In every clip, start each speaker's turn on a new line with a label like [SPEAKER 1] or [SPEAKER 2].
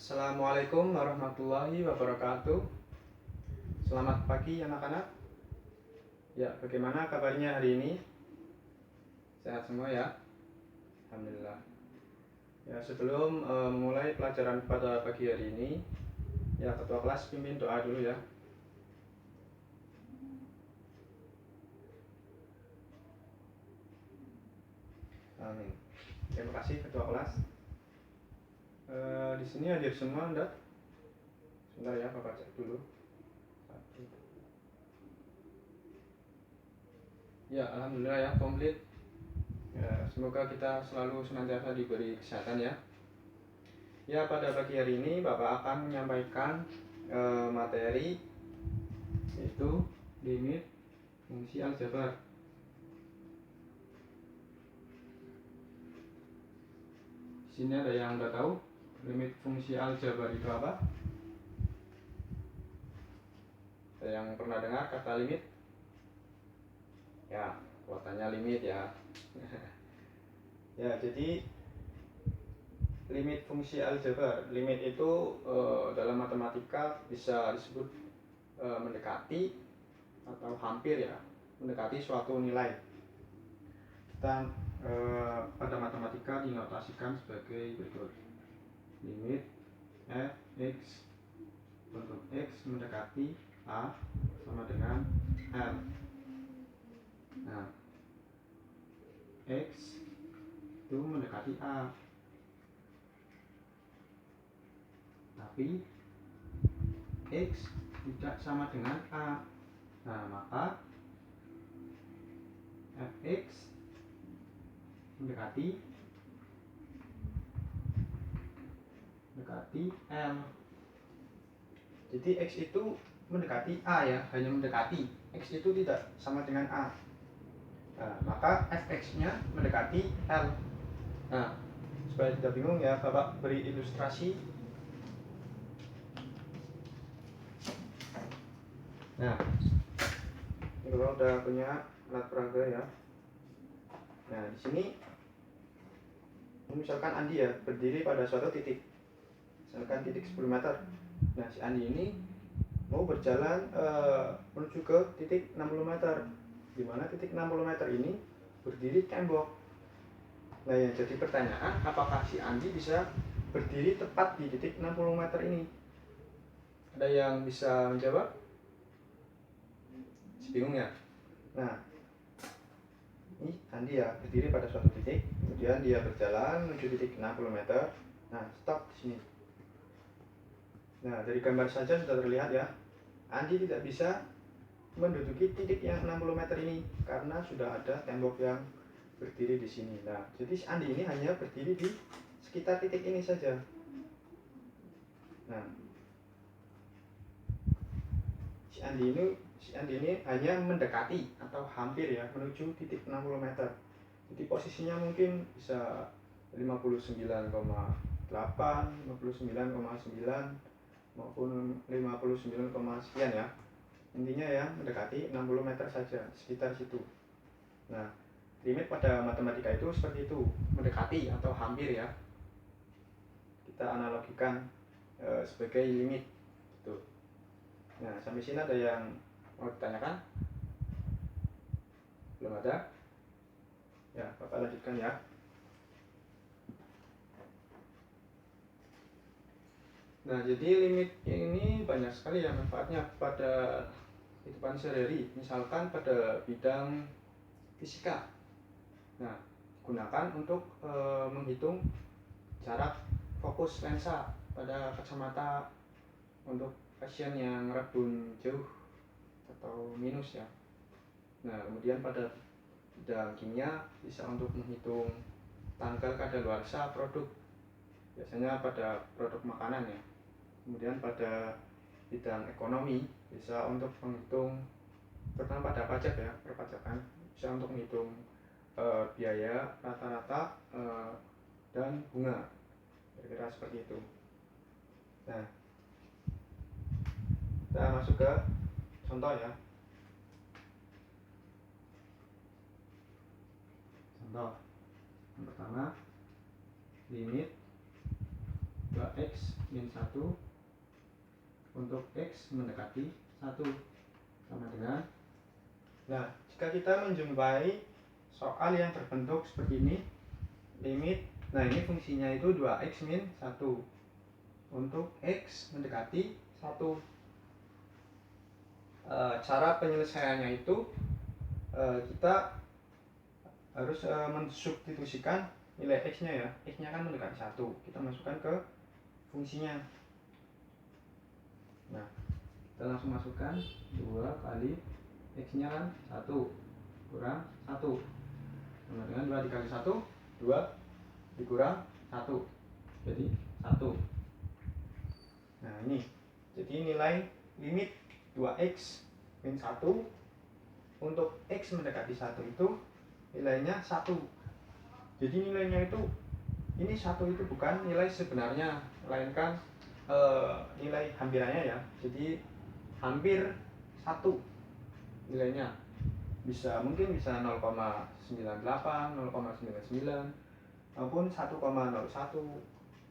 [SPEAKER 1] Assalamualaikum warahmatullahi wabarakatuh. Selamat pagi anak-anak. Ya, bagaimana kabarnya hari ini? Sehat semua ya? Alhamdulillah. Ya, sebelum memulai pelajaran pada pagi hari ini, ya ketua kelas pimpin doa dulu ya. Amin. Terima kasih ketua kelas. Di sini hadir semua enggak? Sebentar ya, Bapak cek dulu. Ya, alhamdulillah ya, komplit. Ya, semoga kita selalu senantiasa diberi kesehatan ya. Ya, pada pagi hari ini Bapak akan menyampaikan materi yaitu limit fungsi aljabar. Di sini ada yang udah tahu limit fungsi aljabar itu apa? Ada yang pernah dengar kata limit? Ya, kuotanya limit ya. Ya, jadi limit fungsi aljabar. Limit itu dalam matematika bisa disebut mendekati atau hampir ya, mendekati suatu nilai. Kita pada matematika dinotasikan sebagai berikut. Limit f(x) untuk x mendekati a sama dengan l. Nah, x itu mendekati a, tapi x tidak sama dengan a. Nah, maka fx mendekati L. Jadi x itu mendekati a ya, hanya mendekati. X itu tidak sama dengan a. Nah, maka fx-nya mendekati L. Nah, supaya tidak bingung ya, Bapak beri ilustrasi. Nah, ini Bapak udah punya alat peraga ya. Nah, di sini misalkan Andi ya berdiri pada suatu titik, misalkan titik 10 meter. Nah, si Andi ini mau berjalan menuju ke titik 60 meter, di mana titik 60 meter ini berdiri tembok. Nah, yang jadi pertanyaan, apakah si Andi bisa berdiri tepat di titik 60 meter ini? Ada yang bisa menjawab? Bingung ya? Nah, ini Andi ya berdiri pada suatu titik, kemudian dia berjalan menuju titik 60 meter. Nah, stop di sini. Nah, dari gambar saja sudah terlihat ya, Andi tidak bisa menduduki titik yang 60 meter ini karena sudah ada tembok yang berdiri di sini. Nah, jadi Andi ini hanya berdiri di sekitar titik ini saja. Nah, si Andi ini hanya mendekati atau hampir ya menuju titik 60 meter. Jadi posisinya mungkin bisa 59,8, 59,9 maupun 59, sekian ya. Intinya ya mendekati 60 meter saja, sekitar situ. Nah, limit pada matematika itu seperti itu, mendekati atau hampir ya. Kita analogikan sebagai limit gitu. Nah, sampai sini ada yang mau ditanyakan? Belum ada? Ya, Bapak lanjutkan ya. Nah, jadi limit ini banyak sekali ya manfaatnya pada kehidupan sehari-hari. Misalkan pada bidang fisika. Nah, gunakan untuk menghitung jarak fokus lensa pada kacamata untuk pasien yang rabun jauh atau minus ya. Nah, kemudian pada bidang kimia bisa untuk menghitung tanggal kadaluarsa produk, biasanya pada produk makanan ya. Kemudian pada bidang ekonomi bisa untuk menghitung, terutama pada pajak ya, perpajakan, bisa untuk menghitung biaya rata-rata dan bunga, kira-kira seperti itu. Nah, kita masuk ke contoh ya. Contoh yang pertama, limit 2x min 1 untuk x mendekati 1 sama dengan. Nah, jika kita menjumpai soal yang berbentuk seperti ini, limit, nah ini fungsinya itu 2x min 1 untuk x mendekati 1. Cara penyelesaiannya itu kita harus mensubstitusikan nilai x-nya ya. X-nya kan mendekati 1, kita masukkan ke fungsinya. Nah, kita langsung masukkan 2 kali x-nya kan 1 kurang 1 sama dengan 2 dikali 1, 2 dikurang 1, jadi 1. Nah ini, jadi nilai limit 2x min 1 untuk x mendekati 1 itu nilainya 1. Jadi nilainya itu, ini 1 itu bukan nilai sebenarnya, melainkan nilai hampirannya ya. Jadi hampir 1 nilainya, mungkin bisa 0,98, 0,99 maupun 1,01,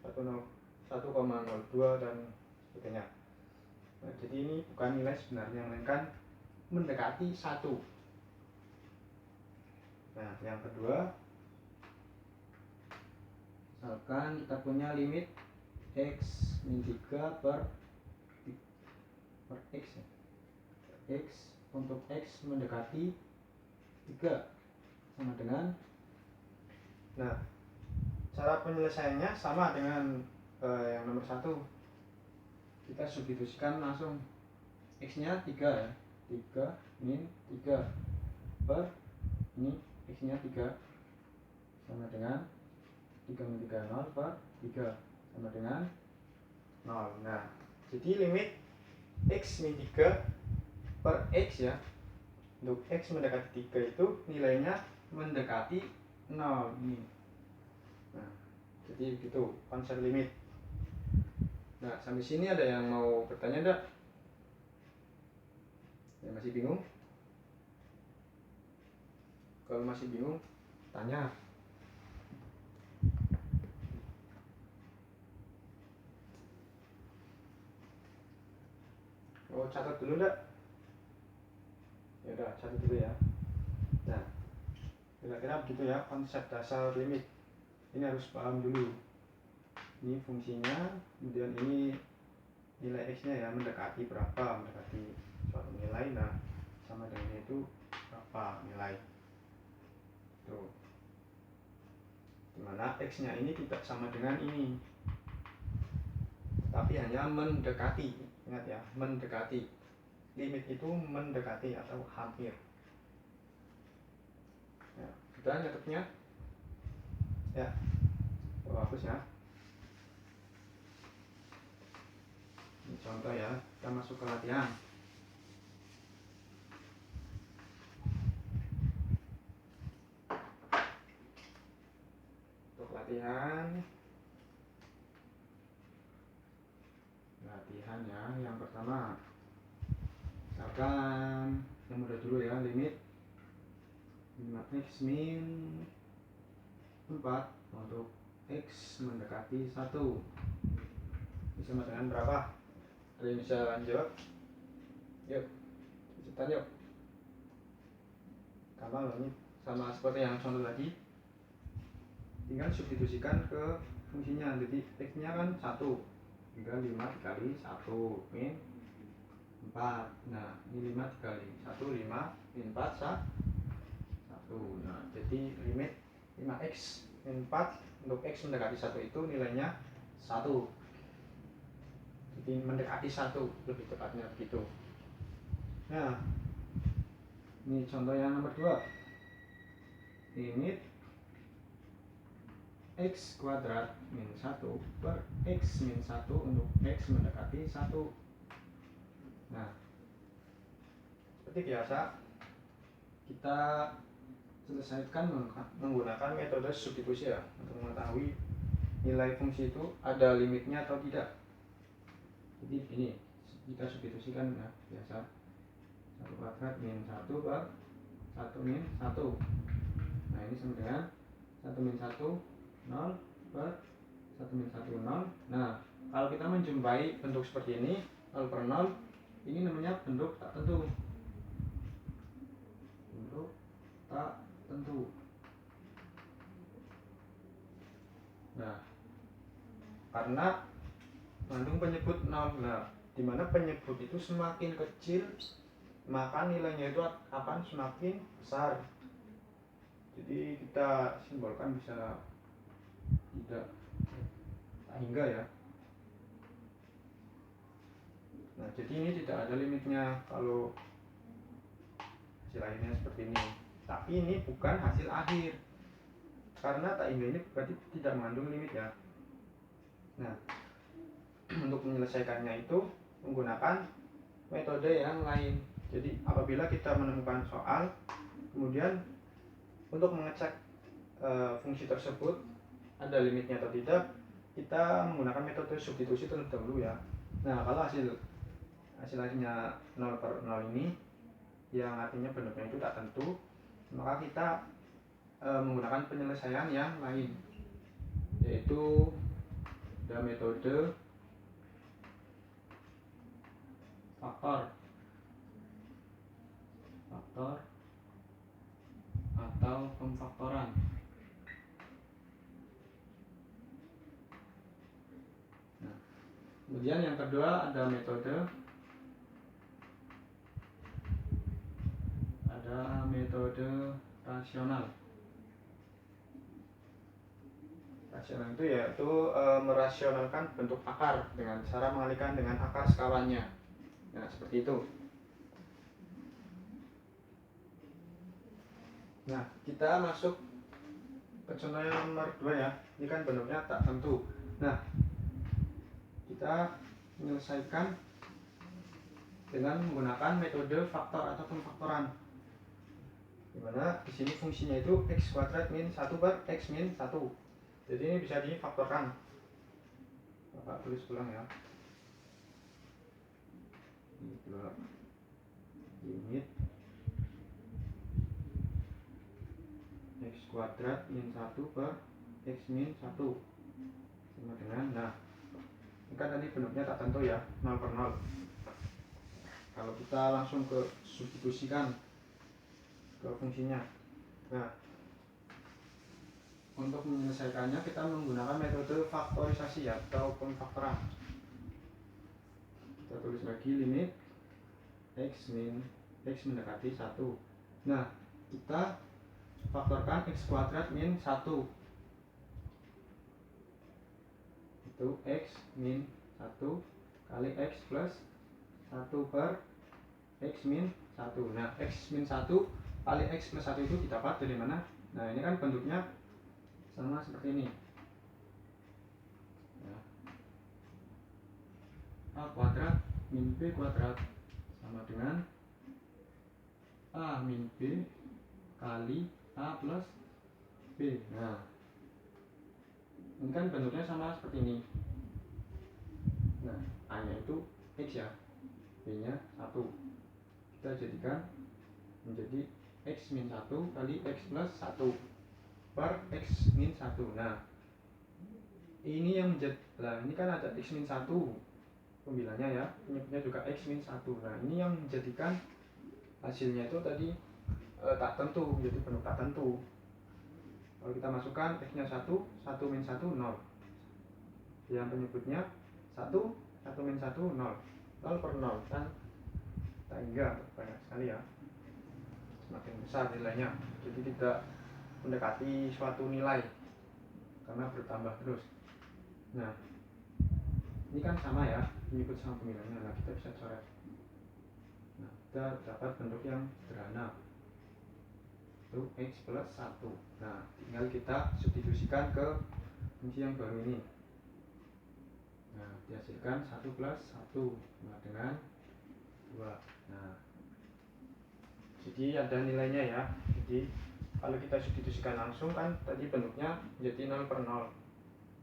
[SPEAKER 1] 1,02 dan sebagainya. Nah, jadi ini bukan nilai sebenarnya, melainkan mendekati 1. Nah, yang kedua, misalkan kita punya limit x min 3 per x ya. X untuk x mendekati 3 sama dengan. Nah, cara penyelesaiannya sama dengan yang nomor 1. Kita substitusikan langsung, x-nya 3 ya. 3 min 3 per ini x-nya 3 sama dengan 3 min 3 0 per 3 sama dengan 0. Nah, jadi limit x min 3 per x ya, untuk x mendekati 3 itu nilainya mendekati 0 ini. Nah, jadi begitu konsep limit. Nah, sampai sini ada yang mau bertanya enggak? Yang masih bingung? Kalau masih bingung, tanya. Oh, catat dulu enggak? Ya udah, catat dulu ya. Nah, kira-kira begitu ya konsep dasar limit. Ini harus paham dulu. Ini fungsinya, kemudian ini nilai x-nya ya, mendekati berapa, mendekati suatu nilai. Nah, sama dengan itu berapa nilai. Tuh. Dimana x-nya ini tidak sama dengan ini, tapi hanya mendekati. Ingat ya, mendekati. Limit itu mendekati atau hampir. Ya, sudah nyatetnya? Ya, bagus ya. Ini contoh ya, kita masuk ke latihan. Untuk latihannya yang pertama, misalkan yang mudah dulu ya, limit 5x min 4 untuk x mendekati 1 ini sama dengan berapa? Ada yang bisa jawab? Yuk, cepetan yuk. Gampang loh, ini sama seperti yang contoh tadi, tinggal substitusikan ke fungsinya. Jadi x nya kan 1, tinggal 5 dikali 1 min 4. Nah, ini 5 dikali 1, 5 min 4 1. Nah, jadi limit 5x min 4 untuk x mendekati 1 itu nilainya 1. Jadi mendekati 1, lebih tepatnya begitu. Nah, ini contoh yang nomor 2. Limit x kuadrat min 1 per x min 1 untuk x mendekati 1. Nah, seperti biasa, kita selesaikan menggunakan metode substitusi ya, untuk mengetahui nilai fungsi itu ada limitnya atau tidak. Jadi ini kita substitusikan ya, biasa 1 kuadrat min 1 per 1 min 1. Nah, ini sama dengan 1 min 1 0 per 1 min 1 0. Nah, kalau kita menjumpai bentuk seperti ini 0 per 0, ini namanya bentuk tak tentu. Bentuk tak tentu. Nah, karena mengandung penyebut 0. Nah, dimana penyebut itu semakin kecil maka nilainya itu akan semakin besar. Jadi kita simbolkan bisa tidak tak hingga ya. Nah, jadi ini tidak ada limitnya kalau hasil akhirnya seperti ini. Tapi ini bukan hasil akhir, karena tak hingga ini berarti tidak mengandung limit ya. Nah, untuk menyelesaikannya itu menggunakan metode yang lain. Jadi apabila kita menemukan soal, kemudian untuk mengecek fungsi tersebut ada limitnya atau tidak, kita menggunakan metode substitusi terlebih dahulu ya. Nah, kalau hasilnya 0 per 0 ini, yang artinya bentuknya itu tak tentu, maka kita menggunakan penyelesaian yang lain, yaitu ada metode faktor atau pemfaktoran. Nah, kemudian yang kedua ada metode rasional. Rasional itu yaitu merasionalkan bentuk akar dengan cara mengalihkan dengan akar sekawannya. Nah, seperti itu. Nah, kita masuk ke contoh yang nomor 2 ya. Ini kan bentuknya tak tentu. Nah, kita menyelesaikan dengan menggunakan metode faktor atau pemfaktoran. Dimana di sini fungsinya itu x kuadrat min 1 per x min 1. Jadi ini bisa difaktorkan. Bapak tulis ulang ya. Ini dua limit x kuadrat min 1 per x min 1 sama dengan, nah ini kan tadi bentuknya tak tentu ya, 0 per 0. Kalau kita langsung ke substitusikan ke fungsinya, nah untuk menyelesaikannya kita menggunakan metode faktorisasi atau pemfaktoran. Kita tulis lagi limit x mendekati 1. Nah, kita faktorkan x kuadrat min 1 itu x min 1 kali x plus 1 per x min 1. Nah, x min 1 kali x plus 1 itu didapat dari mana? Nah, ini kan bentuknya sama seperti ini ya. A kuadrat min b kuadrat sama dengan A min b kali A plus B. Nah, ini kan bentuknya sama seperti ini. Nah, A nya itu x ya, B nya 1. Kita jadikan menjadi x min 1 kali x plus 1 per x min 1. Nah, ini yang menjadi, lah ini kan ada x min 1 pembilanya ya, penyebutnya juga x min 1. Nah, ini yang menjadikan hasilnya itu tadi tak tentu, menjadi bentuk tak tentu. Kalau kita masukkan x nya 1 min 1 0, yang penyebutnya 1 min 1 0 per 0 kan tak hingga, banyak sekali ya, semakin besar nilainya, jadi tidak mendekati suatu nilai karena bertambah terus. Nah, ini kan sama ya, penyebut sama pemilihnya. Nah, kita bisa coret. Nah, kita dapat bentuk yang sederhana itu x plus 1. Nah, tinggal kita substitusikan ke fungsi yang baru ini. Nah, dihasilkan 1 plus 1 sama dengan 2. Nah, jadi ada nilainya ya. Jadi kalau kita substitusikan langsung kan tadi bentuknya menjadi 0 per 0,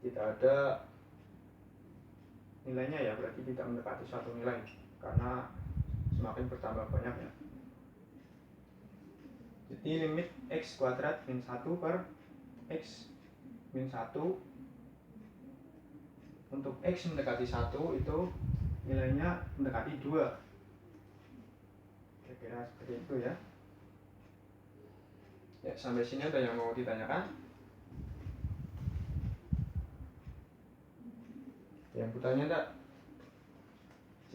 [SPEAKER 1] tidak ada nilainya ya, berarti tidak mendekati suatu nilai karena semakin bertambah banyak ya. Jadi limit x kuadrat min 1 per x min 1 untuk X mendekati 1 itu nilainya mendekati 2. Kira-kira seperti itu ya. Ya, sampai sini ada yang mau ditanyakan? Yang bertanya enggak?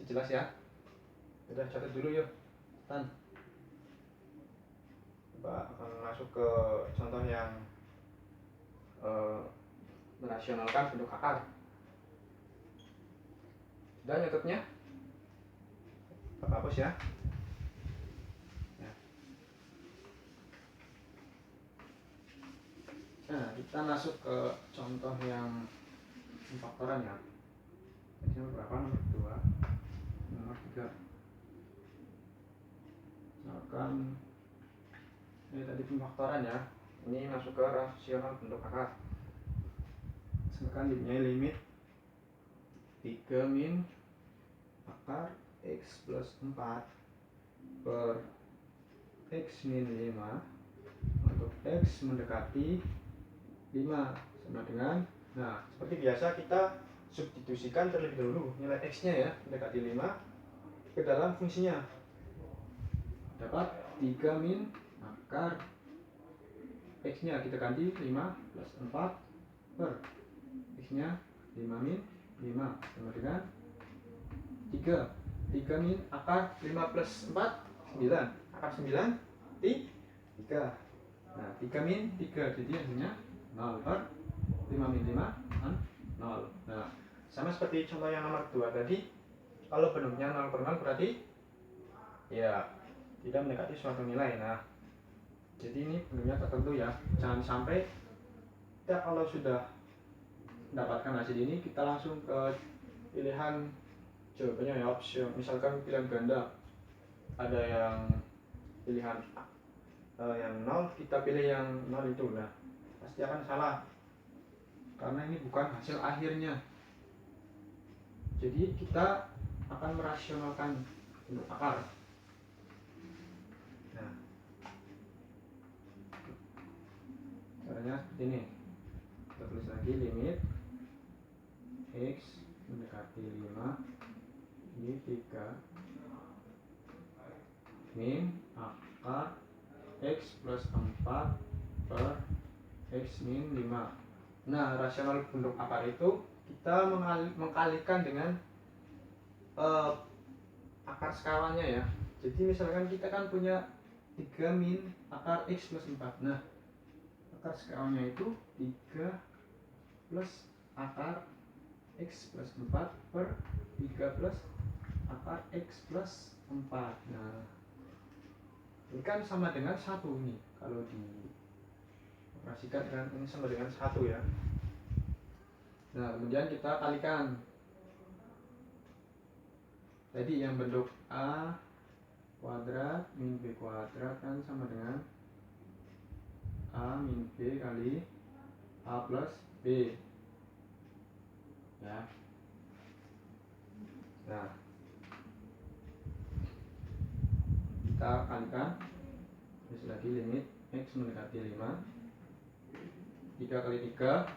[SPEAKER 1] Jelas ya? Udah catat dulu yuk. Tan. Coba akan masuk ke contoh yang merasionalkan bentuk akar. Sudah nyatetnya? Hapus ya. Nah, kita masuk ke contoh yang pemfaktoran ya. Jadi nomor berapa? Nomor 2, nomor 3. Misalkan ini tadi pemfaktoran ya. Ini masuk ke rasional bentuk akar. Misalkan limit 3 min akar X plus 4 per X min 5 untuk X mendekati 5 sama dengan, nah seperti biasa kita substitusikan terlebih dahulu nilai X nya ya, mendekati 5 ke dalam fungsinya. Dapat 3 min akar X nya kita ganti 5 plus 4 per X nya 5 min 5 sama dengan 3 min akar 5 plus 4 9, akar 9 3. Nah 3 min 3 jadi hasilnya 0 per 5 min 5 kan 0. Nah sama seperti contoh yang nomor 2 tadi, kalau bentuknya 0 per 0 berarti ya tidak mendekati suatu nilai. Nah jadi ini bentuknya tertentu ya, jangan sampai kita kalau sudah mendapatkan hasil ini kita langsung ke pilihan jawabannya ya, option. Misalkan pilihan ganda ada yang pilihan yang 0, kita pilih yang 0 itu, nah pasti akan salah karena ini bukan hasil akhirnya. Jadi kita akan merasionalkan bentuk akar. Nah caranya seperti ini, kita tulis lagi limit X mendekati 5 ini 3 min akar X plus 4 per X min 5. Nah rasional bentuk akar itu kita mengkalikan dengan akar skalanya ya. Jadi misalkan kita kan punya 3 min akar X plus 4. Nah akar skalanya itu 3 plus akar X plus 4 per 3 plus akar X plus 4. Nah ini kan sama dengan 1 nih, kalau dioperasikan kan ini sama dengan 1 ya. Nah kemudian kita kalikan tadi yang bentuk A kuadrat min B kuadrat kan sama dengan A min B kali A plus B ya. Nah kita kalikan terus lagi limit X mendekati 5, 3 kali 3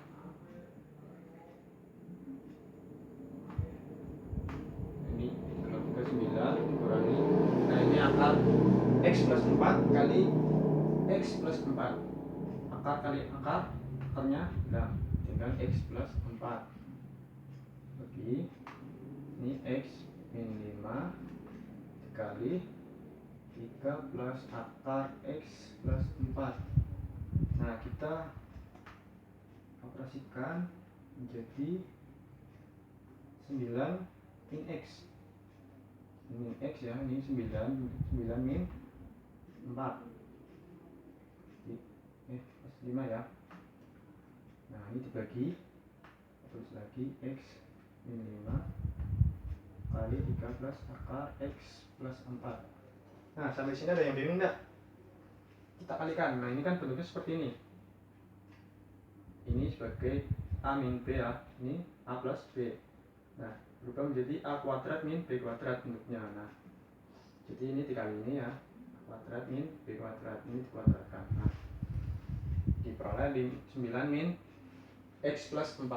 [SPEAKER 1] ini 3 9 kurangi, nah ini akar X plus 4 kali X plus 4, akar kali akar, akarnya nah tinggal X plus 4 bagi ini X min 5 dikali 3 plus akar X plus 4. Nah kita operasikan menjadi 9 min X. Min X ya, ini 9 min 4 plus 5 ya. Nah ini dibagi, terus lagi X min 5 kali 3 plus akar X plus 4. Nah sampai sini ada yang bingung enggak? Kita kalikan, nah ini kan bentuknya seperti ini. Ini sebagai A min B ya, ini A plus B. Nah berubah menjadi A kuadrat min B kuadrat bentuknya. Nah jadi ini dikali ini ya, A kuadrat min B kuadrat, ini dikuadratkan. Nah diperoleh di 9 min X plus 4.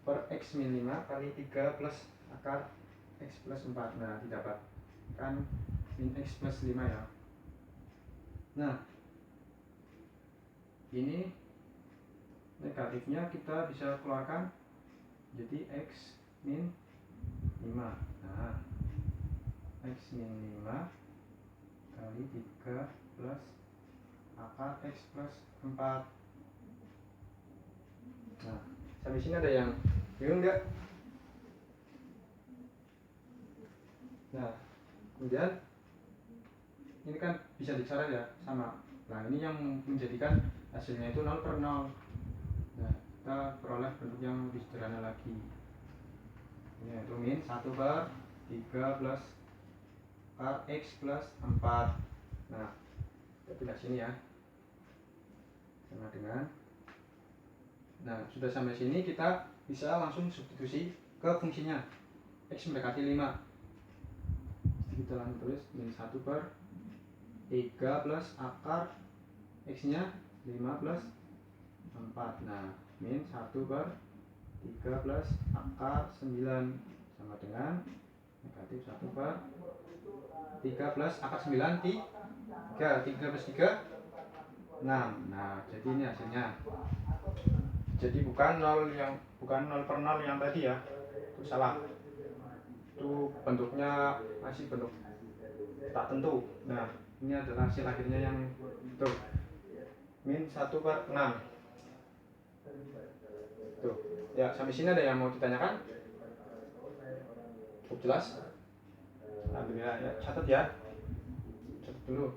[SPEAKER 1] per X min 5 kali 3 plus akar X plus 4. Nah, didapatkan min X plus 5 ya. Nah, ini negatifnya kita bisa keluarkan jadi X min 5. Nah, X min 5 kali 3 plus akar X plus 4. Nah, sampai sini ada yang bingung nggak? Nah, kemudian ini kan bisa dicoret ya, sama. Nah, ini yang menjadikan hasilnya itu 0/0. Nah, kita peroleh bentuk yang lebih sederhana lagi. Ini yaitu min 1/3 plus akar X plus 4. Nah, kita pindah sini ya, sama dengan. Nah, sudah sampai sini kita bisa langsung substitusi ke fungsinya X mendekati 5. Jadi kita langsung tulis min 1/3 plus akar X-nya 5 plus 4. Nah, min 1/3 plus akar 9 sama dengan negatif 1/3 plus akar 9 3 plus 3 6. Nah, jadi ini hasilnya. Jadi bukan 0/0 yang tadi ya, itu salah. Itu bentuknya masih bentuk tak tentu. Nah, ini adalah hasil akhirnya yang tuh min 1/6. Tuh ya, sampai sini ada yang mau ditanyakan? Cukup jelas? Alhamdulillah ya, catat dulu.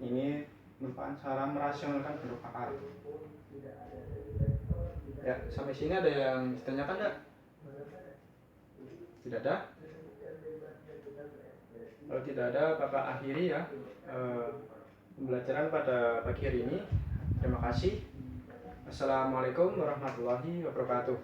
[SPEAKER 1] Ini merupakan cara merasionalkan bentuk akar. Ya, sampai sini ada yang ditanyakan nggak? Tidak ada? Kalau tidak ada, Bapak akhiri ya pembelajaran pada pagi hari ini. Terima kasih. Assalamualaikum warahmatullahi wabarakatuh.